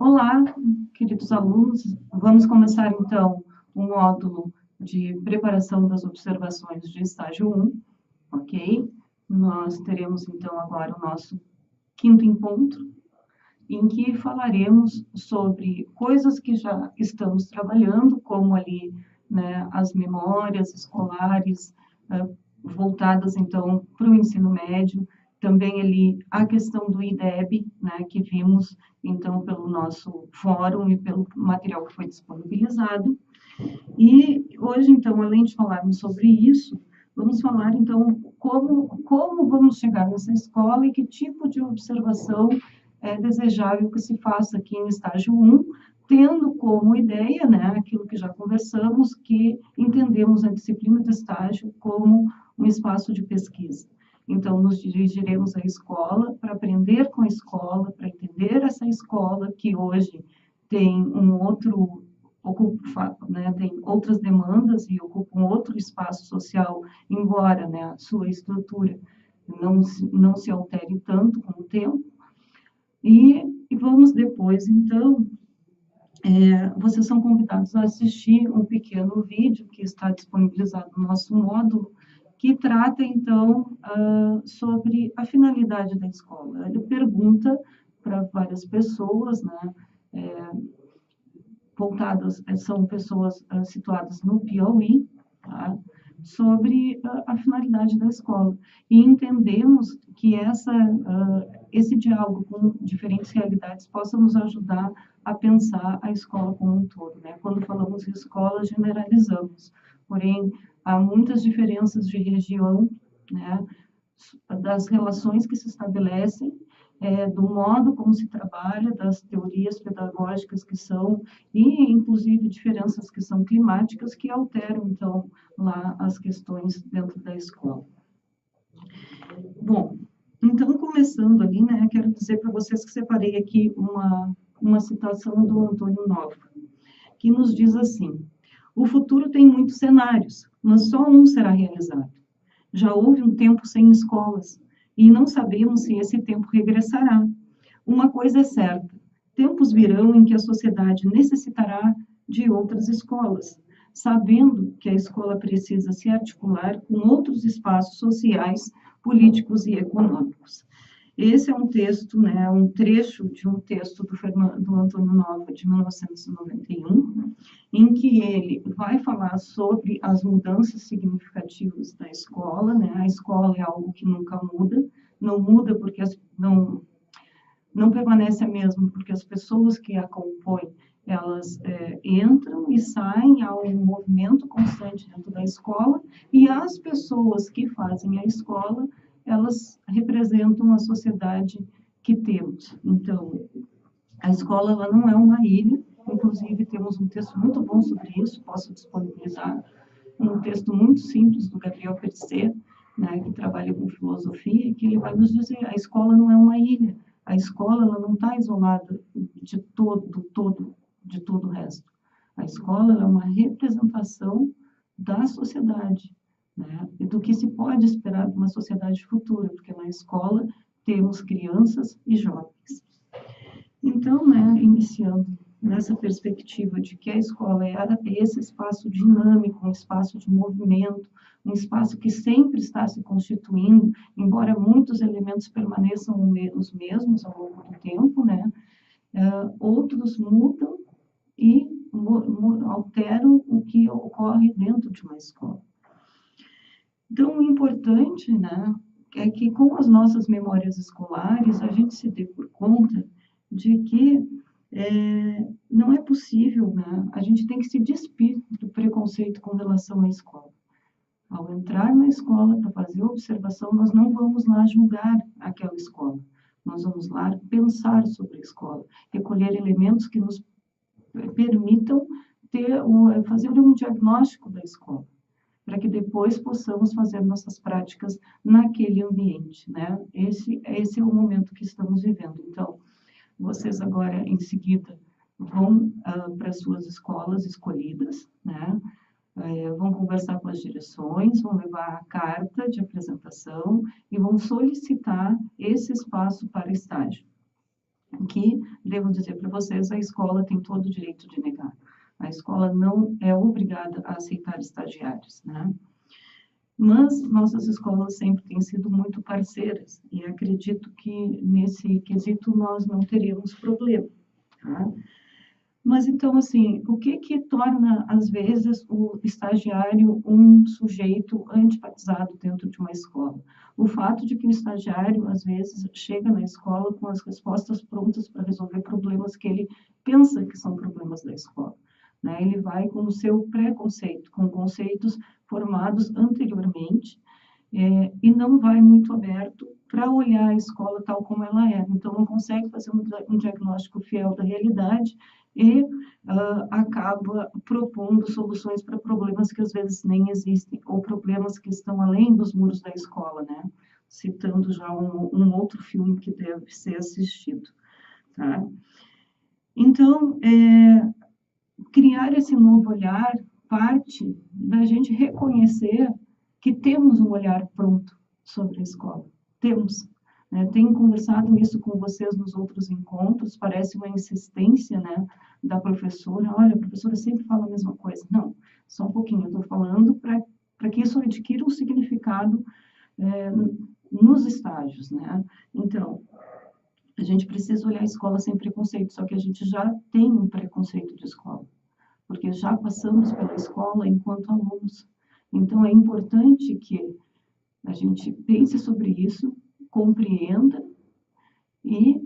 Olá, queridos alunos. Vamos começar então o módulo de preparação das observações de estágio 1, ok? Nós teremos então agora o nosso quinto encontro, em que falaremos sobre coisas que já estamos trabalhando, como ali, né, as memórias escolares, voltadas então para o ensino médio, também ali a questão do IDEB, né, que vimos então pelo nosso fórum e pelo material que foi disponibilizado. E hoje, então, além de falarmos sobre isso, vamos falar, então, como vamos chegar nessa escola e que tipo de observação é desejável que se faça aqui em estágio 1, tendo como ideia, né, aquilo que já conversamos, que entendemos a disciplina de estágio como um espaço de pesquisa. Então, nos dirigiremos à escola para aprender com a escola, para entender essa escola que hoje tem um outro ocupa, né, tem outras demandas e ocupa um outro espaço social, embora, né, a sua estrutura não se altere tanto com o tempo. E vamos depois, então, vocês são convidados a assistir um pequeno vídeo que está disponibilizado no nosso módulo, que trata, então, sobre a finalidade da escola. Ele pergunta para várias pessoas, né, voltadas, são pessoas situadas no Piauí, tá? Sobre a finalidade da escola. E entendemos que esse diálogo com diferentes realidades possa nos ajudar a pensar a escola como um todo, né? Quando falamos em escola, generalizamos, porém, há muitas diferenças de região, né? Das relações que se estabelecem, do modo como se trabalha, das teorias pedagógicas que são, e inclusive diferenças que são climáticas, que alteram, então, lá as questões dentro da escola. Bom, então, começando ali, né, quero dizer para vocês que separei aqui uma citação do Antônio Nova, que nos diz assim: o futuro tem muitos cenários, mas só um será realizado. Já houve um tempo sem escolas, e não sabemos se esse tempo regressará. Uma coisa é certa: tempos virão em que a sociedade necessitará de outras escolas, sabendo que a escola precisa se articular com outros espaços sociais, políticos e econômicos. Esse é um texto, né, um trecho de um texto do Antônio Nova, de 1991, em que ele vai falar sobre as mudanças significativas da escola, né? A escola é algo que nunca muda, não muda porque não permanece a mesma, porque as pessoas que a compõem, elas entram e saem, há um movimento constante dentro da escola, e as pessoas que fazem a escola, elas representam a sociedade que temos. Então, a escola, ela não é uma ilha, inclusive temos um texto muito bom sobre isso, posso disponibilizar, um texto muito simples do Gabriel Persé, né, que trabalha com filosofia, que ele vai nos dizer: a escola não é uma ilha, a escola ela não está isolada de todo o resto. A escola ela é uma representação da sociedade, né, e do que se pode esperar de uma sociedade futura, porque na escola temos crianças e jovens. Então, né, iniciando nessa perspectiva de que a escola é esse espaço dinâmico, um espaço de movimento, um espaço que sempre está se constituindo, embora muitos elementos permaneçam os mesmos ao longo do tempo, né, outros mudam e alteram o que ocorre dentro de uma escola. Então, o importante, né, é que com as nossas memórias escolares, a gente se dê por conta de que não é possível, né? A gente tem que se despir do preconceito com relação à escola. Ao entrar na escola para fazer observação, nós não vamos lá julgar aquela escola. Nós vamos lá pensar sobre a escola, recolher elementos que nos permitam fazer um diagnóstico da escola, para que depois possamos fazer nossas práticas naquele ambiente, né? Esse é o momento que estamos vivendo. Então, vocês agora, em seguida, vão para as suas escolas escolhidas, né? Vão conversar com as direções, vão levar a carta de apresentação e vão solicitar esse espaço para estágio. que, devo dizer para vocês, a escola tem todo o direito de negar. A escola não é obrigada a aceitar estagiários, né? Mas nossas escolas sempre têm sido muito parceiras e acredito que nesse quesito nós não teremos problema, tá? Mas então, assim, o que que torna, às vezes, o estagiário um sujeito antipatizado dentro de uma escola? O fato de que o estagiário, às vezes, chega na escola com as respostas prontas para resolver problemas que ele pensa que são problemas da escola, né? Ele vai com o seu preconceito, com conceitos formados anteriormente, e não vai muito aberto para olhar a escola tal como ela é. Então, não consegue fazer um diagnóstico fiel da realidade e acaba propondo soluções para problemas que às vezes nem existem, ou problemas que estão além dos muros da escola, né? Citando já um outro filme que deve ser assistido, tá? Então, criar esse novo olhar parte da gente reconhecer que temos um olhar pronto sobre a escola. Temos. Né? Tenho conversado isso com vocês nos outros encontros, parece uma insistência, né, da professora. Olha, a professora sempre fala a mesma coisa. Não, só um pouquinho, eu estou falando para que isso adquira um significado nos estágios, né? Então, a gente precisa olhar a escola sem preconceito, só que a gente já tem um preconceito de escola, porque já passamos pela escola enquanto alunos. Então, é importante que a gente pense sobre isso, compreenda e,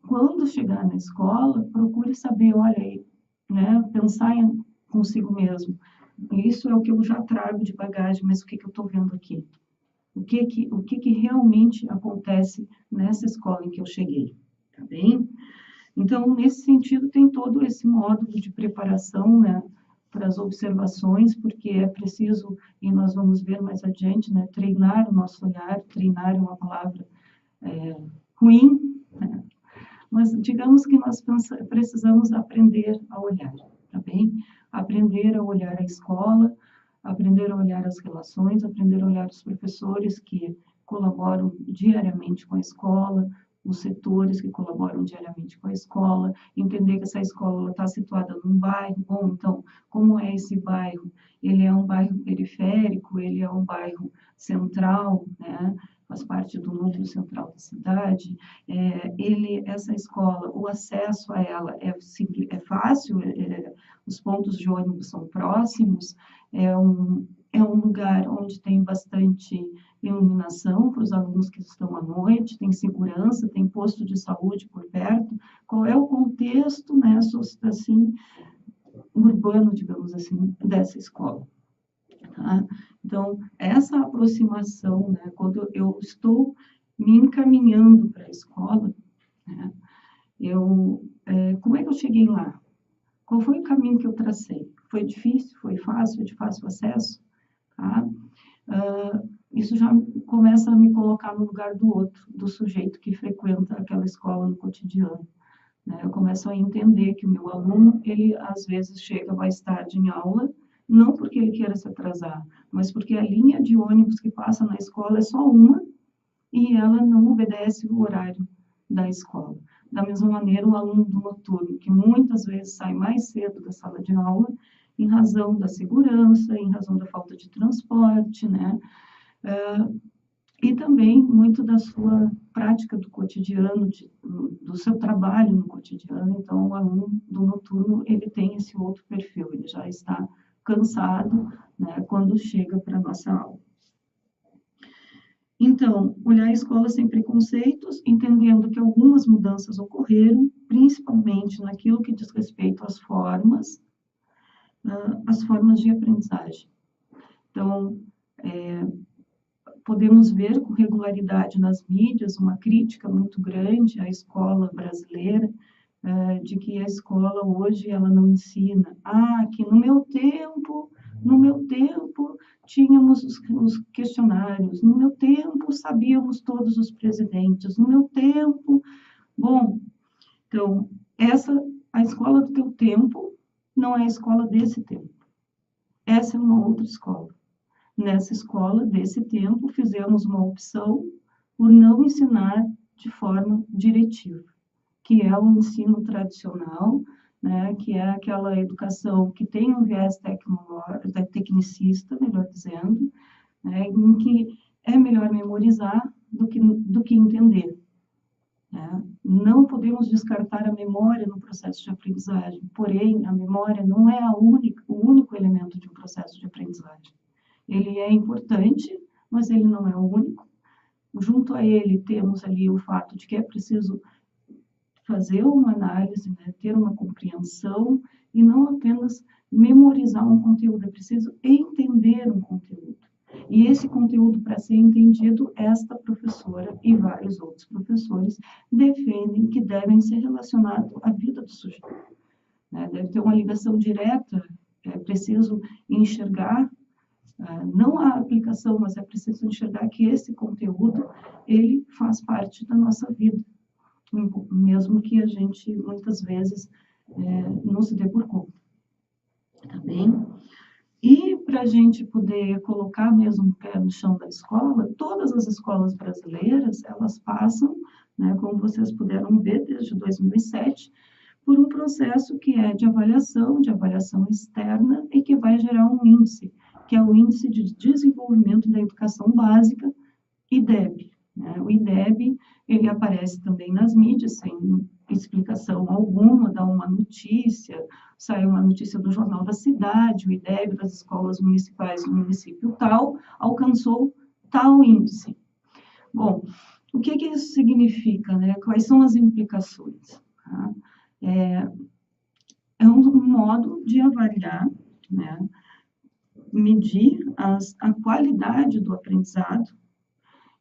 quando chegar na escola, procure saber, olha aí, né, pensar consigo mesmo. Isso é o que eu já trago de bagagem, mas o que eu estou vendo aqui? O que realmente acontece nessa escola em que eu cheguei, tá bem? Então, nesse sentido, tem todo esse módulo de preparação, né, para as observações, porque é preciso, e nós vamos ver mais adiante, né, treinar o nosso olhar. Treinar é uma palavra ruim, né? Mas digamos que nós precisamos aprender a olhar, tá bem? Aprender a olhar a escola, aprender a olhar as relações, aprender a olhar os professores que colaboram diariamente com a escola, os setores que colaboram diariamente com a escola, entender que essa escola está situada num bairro. Bom, então, como é esse bairro? Ele é um bairro periférico, ele é um bairro central, né? Faz parte do núcleo central da cidade. Essa escola, o acesso a ela é fácil, os pontos de ônibus são próximos, é um lugar onde tem bastante iluminação para os alunos que estão à noite, tem segurança, tem posto de saúde por perto. Qual é o contexto, né, assim, urbano, digamos assim, dessa escola? Tá? Então, essa aproximação, né, quando eu estou me encaminhando para a escola, né, como é que eu cheguei lá? Qual foi o caminho que eu tracei? Foi difícil? Foi fácil? De fácil acesso? Tá? Isso já começa a me colocar no lugar do outro, do sujeito que frequenta aquela escola no cotidiano. Né? Eu começo a entender que o meu aluno, ele às vezes chega mais tarde em aula, não porque ele queira se atrasar, mas porque a linha de ônibus que passa na escola é só uma e ela não obedece o horário da escola. Da mesma maneira, o aluno do noturno, que muitas vezes sai mais cedo da sala de aula, em razão da segurança, em razão da falta de transporte, né? E também muito da sua prática do cotidiano, do seu trabalho no cotidiano. Então, o aluno do noturno, ele tem esse outro perfil, ele já está cansado, né, quando chega para a nossa aula. Então, olhar a escola sem preconceitos, entendendo que algumas mudanças ocorreram, principalmente naquilo que diz respeito às formas de aprendizagem. Então, podemos ver com regularidade nas mídias uma crítica muito grande à escola brasileira, de que a escola hoje ela não ensina. Que no meu tempo tínhamos os questionários, no meu tempo sabíamos todos os presidentes, no meu tempo. Bom, então, a escola do teu tempo não é a escola desse tempo. Essa é uma outra escola. Nessa escola, desse tempo, fizemos uma opção por não ensinar de forma diretiva. que é o ensino tradicional, né, que é aquela educação que tem um viés tecnicista, melhor dizendo, né, em que é melhor memorizar do que entender. Né? Não podemos descartar a memória no processo de aprendizagem, porém, a memória não é o único elemento de um processo de aprendizagem. Ele é importante, mas ele não é o único. Junto a ele, temos ali o fato de que é preciso fazer uma análise, né, ter uma compreensão, e não apenas memorizar um conteúdo, é preciso entender um conteúdo. E esse conteúdo, para ser entendido, esta professora e vários outros professores defendem que devem ser relacionados à vida do sujeito. Né? Deve ter uma ligação direta, é preciso enxergar, não a aplicação, mas é preciso enxergar que esse conteúdo, ele faz parte da nossa vida, mesmo que a gente, muitas vezes, não se dê por conta. Tá bem? E para a gente poder colocar mesmo o pé no chão da escola, todas as escolas brasileiras, elas passam, né, como vocês puderam ver desde 2007, por um processo que é de avaliação externa, e que vai gerar um índice, que é o Índice de Desenvolvimento da Educação Básica, IDEB. Né? O IDEB, ele aparece também nas mídias, sem explicação alguma, dá uma notícia, sai uma notícia do Jornal da Cidade, o IDEB das escolas municipais do município tal, alcançou tal índice. Bom, o que isso significa, né? Quais são as implicações? Tá? É um modo de avaliar, né? Medir a qualidade do aprendizado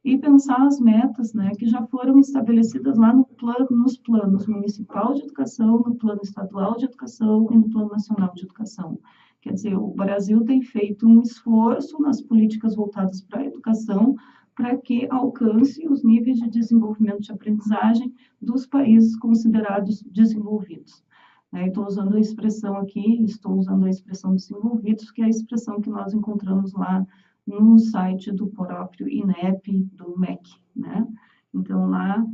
e pensar as metas, né, que já foram estabelecidas lá nos planos municipal de educação, no plano estadual de educação e no plano nacional de educação. Quer dizer, o Brasil tem feito um esforço nas políticas voltadas para a educação para que alcance os níveis de desenvolvimento de aprendizagem dos países considerados desenvolvidos. Estou usando a expressão aqui, desenvolvidos, que é a expressão que nós encontramos lá no site do próprio INEP, do MEC, né? Então, lá,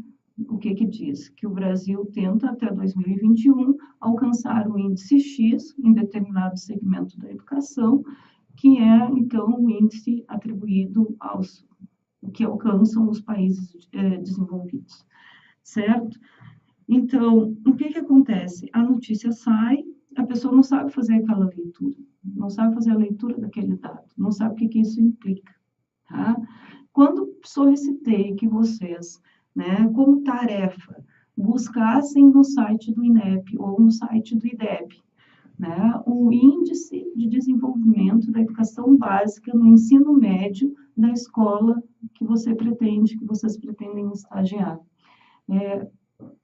o que diz? Que o Brasil tenta, até 2021, alcançar o índice X em determinado segmento da educação, que é, então, o índice atribuído aos que alcançam os países desenvolvidos, certo? Então, o que acontece? A notícia sai, a pessoa não sabe fazer aquela leitura, não sabe fazer a leitura daquele dado, não sabe o que isso implica, tá? Quando solicitei que vocês, né, como tarefa, buscassem no site do INEP ou no site do IDEB, né, o Índice de Desenvolvimento da Educação Básica no ensino médio da escola que vocês pretendem estagiar.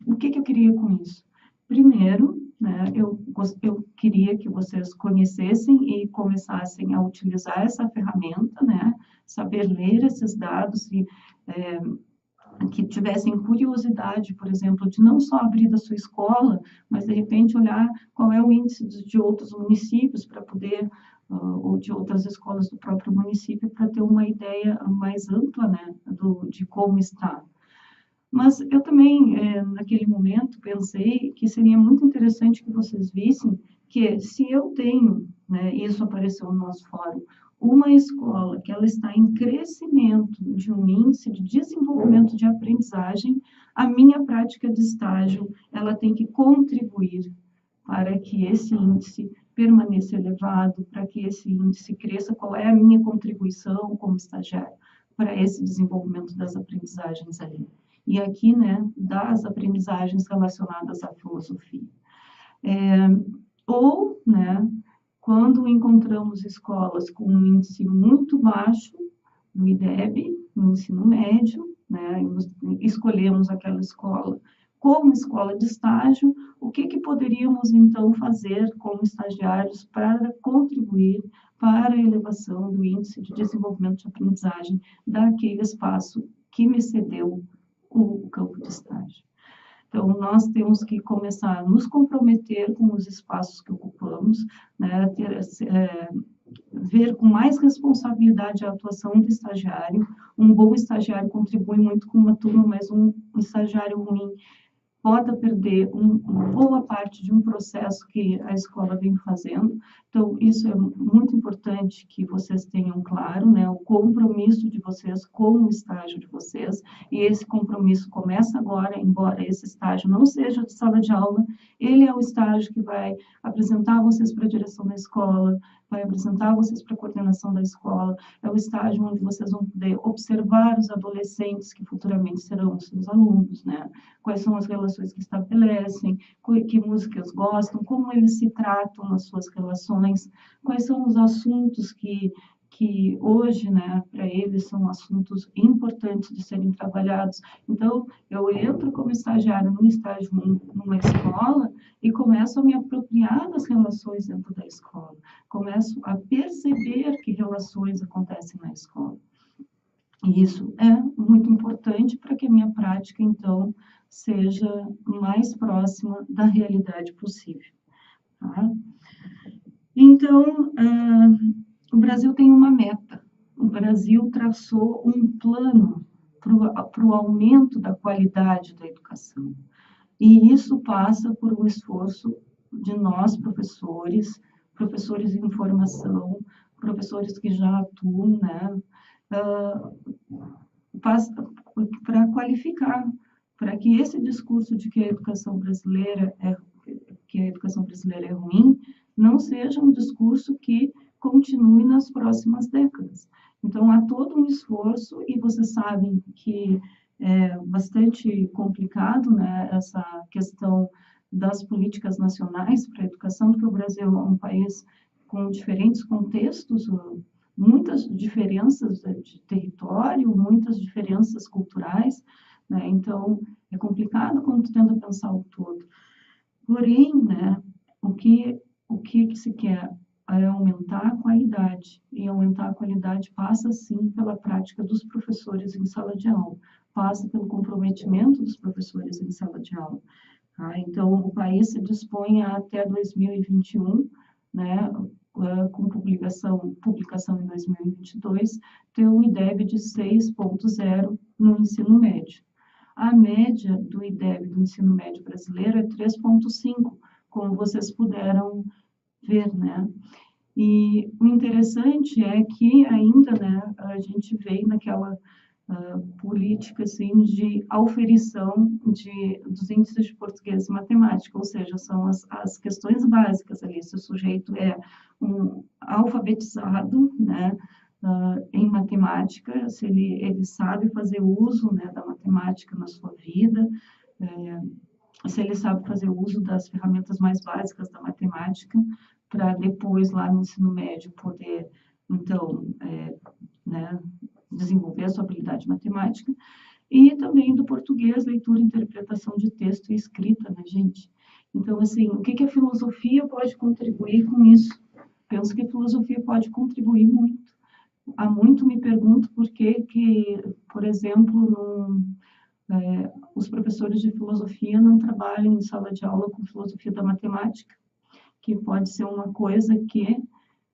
O que eu queria com isso? Primeiro, né, eu queria que vocês conhecessem e começassem a utilizar essa ferramenta, né, saber ler esses dados e que tivessem curiosidade, por exemplo, de não só abrir da sua escola, mas de repente olhar qual é o índice de outros municípios para poder, ou de outras escolas do próprio município, para ter uma ideia mais ampla, né, de como está. Mas eu também, naquele momento, pensei que seria muito interessante que vocês vissem que se eu tenho, né, isso apareceu no nosso fórum, uma escola que ela está em crescimento de um índice de desenvolvimento de aprendizagem, a minha prática de estágio, ela tem que contribuir para que esse índice permaneça elevado, para que esse índice cresça. Qual é a minha contribuição como estagiário para esse desenvolvimento das aprendizagens ali? E aqui, né, das aprendizagens relacionadas à filosofia. Ou, né, quando encontramos escolas com um índice muito baixo no IDEB, no ensino médio, né, escolhemos aquela escola como escola de estágio, o que poderíamos, então, fazer como estagiários para contribuir para a elevação do índice de desenvolvimento de aprendizagem daquele espaço que me cedeu o campo de estágio. Então, nós temos que começar a nos comprometer com os espaços que ocupamos, né, ver com mais responsabilidade a atuação do estagiário. Um bom estagiário contribui muito com uma turma, mas um estagiário ruim pode perder uma boa parte de um processo que a escola vem fazendo. Então, isso é muito importante que vocês tenham claro, né, o compromisso de vocês com o estágio de vocês, e esse compromisso começa agora, embora esse estágio não seja de sala de aula, ele é o estágio que vai apresentar vocês para a direção da escola, vai apresentar vocês para a coordenação da escola, é o estágio onde vocês vão poder observar os adolescentes que futuramente serão seus alunos, né? Quais são as relações que estabelecem, que músicas gostam, como eles se tratam nas suas relações, quais são os assuntos que hoje, né, para eles são assuntos importantes de serem trabalhados. Então, eu entro como estagiário num estágio numa escola e começo a me apropriar das relações dentro da escola, começo a perceber que relações acontecem na escola. E isso é muito importante para que a minha prática, então, seja mais próxima da realidade possível. Tá? Então, o Brasil tem uma meta. O Brasil traçou um plano para o aumento da qualidade da educação. E isso passa por um esforço de nós, professores em formação, professores que já atuam, né, para qualificar, para que esse discurso de que a educação brasileira é ruim, não seja um discurso que continue nas próximas décadas. Então, há todo um esforço, e vocês sabem que é bastante complicado, né, essa questão das políticas nacionais para a educação, porque o Brasil é um país com diferentes contextos, muitas diferenças de território, muitas diferenças culturais, né, então é complicado quando tu tenta pensar o todo. Porém, né, o que se quer é aumentar a qualidade, e aumentar a qualidade passa, sim, pela prática dos professores em sala de aula, passa pelo comprometimento dos professores em sala de aula. Tá? Então, o país se dispõe a, até 2021, né, com publicação em 2022, ter um IDEB de 6.0 no ensino médio. A média do IDEB do ensino médio brasileiro é 3.5, como vocês puderam ver, né? E o interessante é que ainda, né, a gente veio naquela política, assim, de auferição dos índices de português e matemática, ou seja, são as questões básicas ali, se o sujeito é um alfabetizado, né, em matemática, se ele sabe fazer uso, né, da matemática na sua vida, se ele sabe fazer uso das ferramentas mais básicas da matemática, para depois, lá no ensino médio, poder, então, né, desenvolver a sua habilidade matemática, e também do português, leitura, interpretação de texto e escrita, né, gente? Então, assim, o que a filosofia pode contribuir com isso? Penso que a filosofia pode contribuir muito. Há muito me pergunto por que, por exemplo, os professores de filosofia não trabalham em sala de aula com filosofia da matemática, que pode ser uma coisa que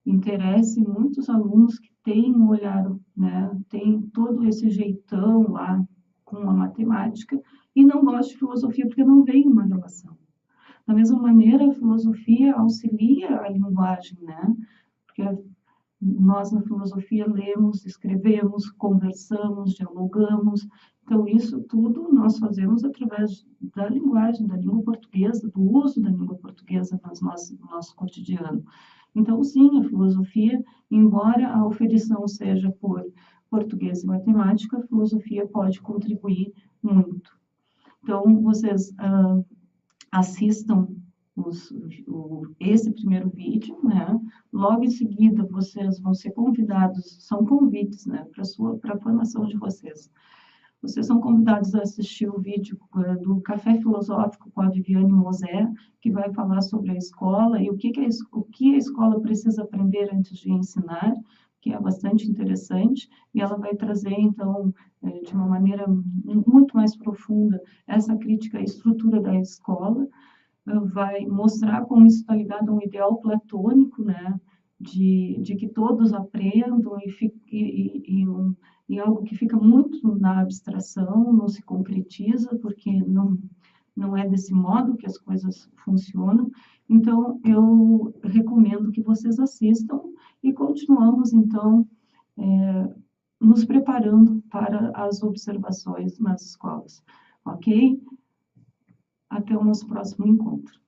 interesse muitos alunos que têm um olhar, né, tem todo esse jeitão lá com a matemática e não gostam de filosofia porque não vem uma relação. Da mesma maneira, a filosofia auxilia a linguagem, né? Porque nós, na filosofia, lemos, escrevemos, conversamos, dialogamos. Então, isso tudo nós fazemos através da linguagem, da língua portuguesa, do uso da língua portuguesa no nosso cotidiano. Então, sim, a filosofia, embora a oferição seja por português e matemática, a filosofia pode contribuir muito. Então, vocês assistam esse primeiro vídeo, né? Logo em seguida, vocês vão ser convidados, são convites, né, para a formação de vocês. Vocês são convidados a assistir o vídeo do Café Filosófico com a Viviane Mosé, que vai falar sobre a escola e o que a escola precisa aprender antes de ensinar, que é bastante interessante, e ela vai trazer, então, de uma maneira muito mais profunda, essa crítica à estrutura da escola, vai mostrar como isso está ligado a um ideal platônico, né, de que todos aprendam e algo que fica muito na abstração, não se concretiza, porque não é desse modo que as coisas funcionam. Então, eu recomendo que vocês assistam e continuamos, então, nos preparando para as observações nas escolas, ok? Até o nosso próximo encontro.